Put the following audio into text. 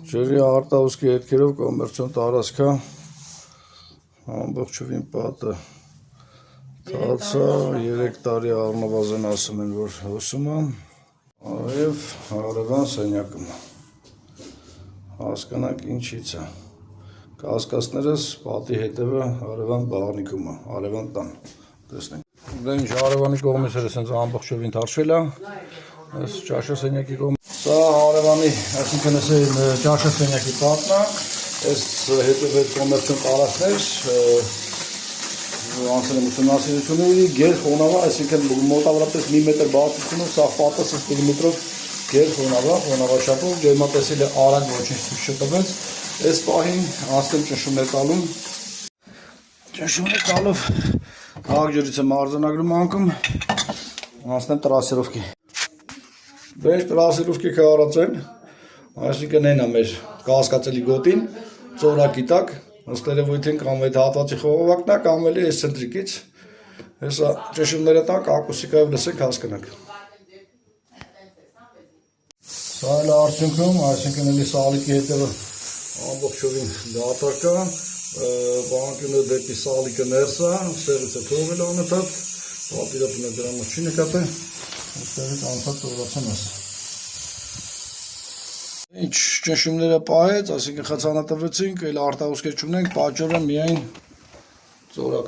Ջրի արտահոսքի հետքերով կոմերցիոն տարածքա ամբողջովին պատը թացա 3 տարի առնվազն ասում են, որ հոսում եմ, և հարևան սենյակում հասկանանք ինչից է, կասկածներս պատի հետևը հարևան բաղնիքում է, հարևան տան, տեսնենք։ Դա ինչ հարևանի կողմից էր սենց ամբողջովին թարշվել է, այս ճաշա սենյակի կողմից, սա հարևանի, այսինքն այս ճաշա սենյակի պատն է, այս հետևը կոմերցիոն տարածքներ, անցել եմ ուսումնասիրությունների գեր խոնավա, այսինքն մոտավորապես 1 մետր բարձրությունով, սա պատը սս պերիմետրով գեր խոնավաչափով, ջերմատեսիլ է արագ ոչինչ ցույց չտվեց, այս պահին անցնեմ ճնշումներ տալուն, ճնշումներ տալով քաղաք ջրից եմ արձանագրում անկում, անցնեմ տրասիրովքի։ Բերջ տրասիրովքի կառած են, այսինքն են է մեր կասկածելի գոտին, ծորակի տակ, ըստ երևույթին կամ այդ հատվածի խողովակն է, կամ էլի այս ցենտրիկից, հեսա ճնշումները տանք, ակուստիկայով լսենք հասկանանք։ Սա էլ արդյունքում, այսինքն էլի սալիկի հետևը ամբողջովին դատարկ է, բանկյունը դեպի սալիկը ներս է, սեղից է թողել անընդհատ, պատիրապն է դրանով չի նկատել, այստեղից անընդհատ ծորացան ես։ Ինչ ճնշումները պահեց, այսինքն խցանատվեցինք, էլ արտահոսքեր չունենք, պատճառը միայն ծորակ։